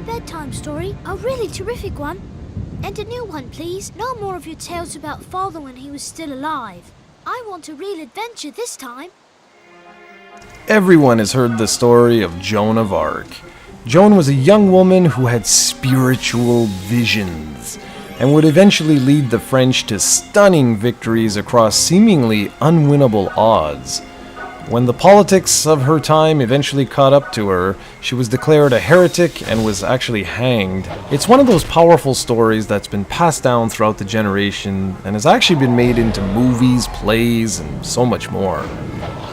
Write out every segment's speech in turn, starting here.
Friday bedtime story, a really terrific one. And a new one, please. No more of your tales about father when he was still alive. I want a real adventure this time. Everyone has heard the story of Joan of Arc. Joan was a young woman who had spiritual visions and would eventually lead the French to stunning victories across seemingly unwinnable odds. When the politics of her time eventually caught up to her, she was declared a heretic and was actually hanged. It's one of those powerful stories that's been passed down throughout the generation and has actually been made into movies, plays, and so much more.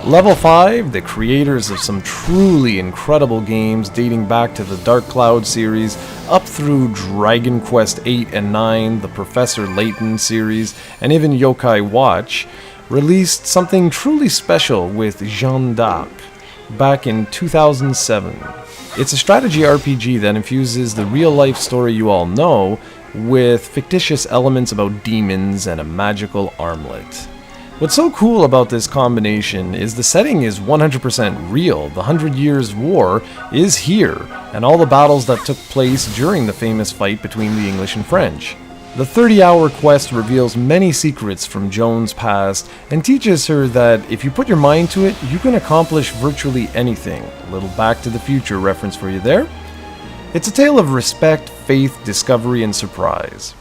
Level 5, the creators of some truly incredible games dating back to the Dark Cloud series, up through Dragon Quest 8 and 9, the Professor Layton series, and even Yokai Watch, released something truly special with Jeanne back in 2007. It's a strategy RPG that infuses the real-life story you all know with fictitious elements about demons and a magical armlet. What's so cool about this combination is the setting is 100% real. The 100 Years' War is here, and all the battles that took place during the famous fight between the English and French. The 30-hour quest reveals many secrets from Joan's past and teaches her that if you put your mind to it, you can accomplish virtually anything. A little Back to the Future reference for you there. It's a tale of respect, faith, discovery, and surprise.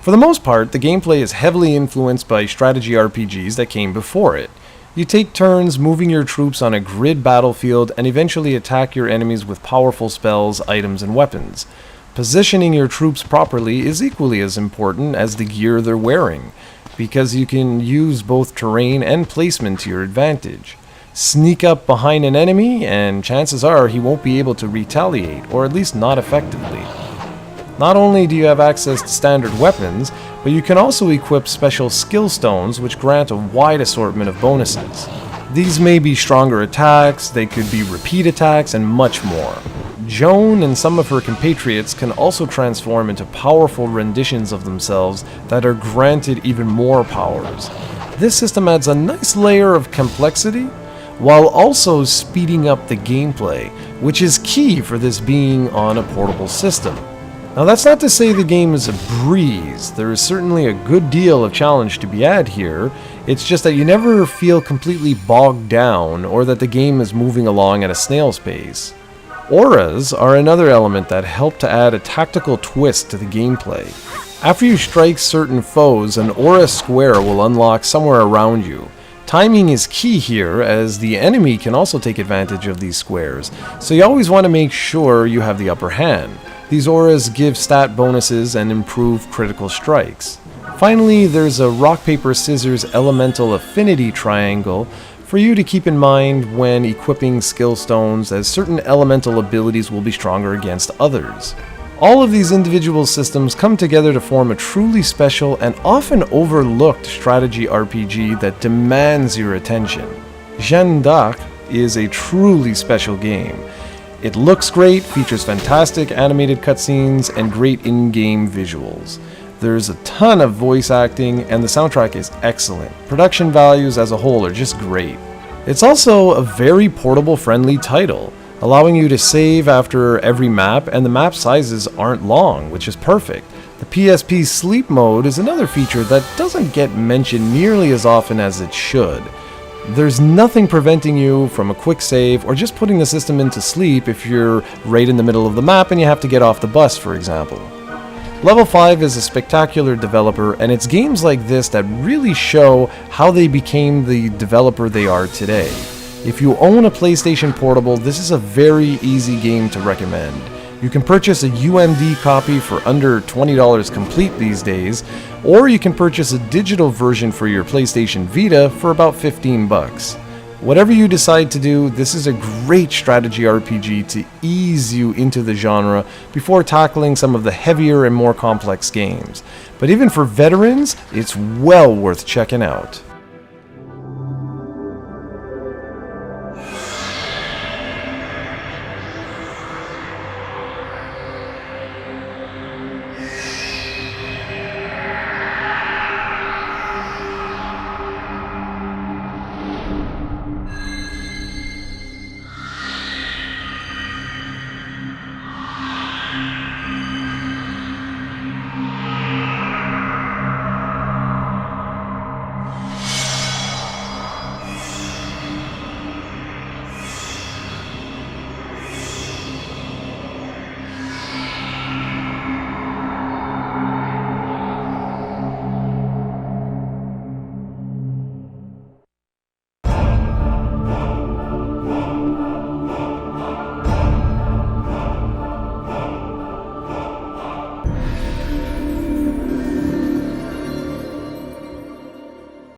For the most part, the gameplay is heavily influenced by strategy RPGs that came before it. You take turns moving your troops on a grid battlefield and eventually attack your enemies with powerful spells, items, and weapons. Positioning your troops properly is equally as important as the gear they're wearing, because you can use both terrain and placement to your advantage. Sneak up behind an enemy, and chances are he won't be able to retaliate, or at least not effectively. Not only do you have access to standard weapons, but you can also equip special skill stones which grant a wide assortment of bonuses. These may be stronger attacks, they could be repeat attacks, and much more. Joan and some of her compatriots can also transform into powerful renditions of themselves that are granted even more powers. This system adds a nice layer of complexity, while also speeding up the gameplay, which is key for this being on a portable system. Now that's not to say the game is a breeze. There is certainly a good deal of challenge to be had here. It's just that you never feel completely bogged down or that the game is moving along at a snail's pace. Auras are another element that help to add a tactical twist to the gameplay. After you strike certain foes, an aura square will unlock somewhere around you. Timing is key here, as the enemy can also take advantage of these squares, so you always want to make sure you have the upper hand. These auras give stat bonuses and improve critical strikes. Finally, there's a rock, paper, scissors elemental affinity triangle for you to keep in mind when equipping skill stones, as certain elemental abilities will be stronger against others. All of these individual systems come together to form a truly special and often overlooked strategy RPG that demands your attention. Jeanne d'Arc is a truly special game. It looks great, features fantastic animated cutscenes, and great in-game visuals. There's a ton of voice acting, and the soundtrack is excellent. Production values as a whole are just great. It's also a very portable-friendly title, allowing you to save after every map, and the map sizes aren't long, which is perfect. The PSP sleep mode is another feature that doesn't get mentioned nearly as often as it should. There's nothing preventing you from a quick save or just putting the system into sleep if you're right in the middle of the map and you have to get off the bus, for example. Level 5 is a spectacular developer, and it's games like this that really show how they became the developer they are today. If you own a PlayStation Portable, this is a very easy game to recommend. You can purchase a UMD copy for under $20 complete these days, or you can purchase a digital version for your PlayStation Vita for about $15. Whatever you decide to do, this is a great strategy RPG to ease you into the genre before tackling some of the heavier and more complex games. But even for veterans, it's well worth checking out.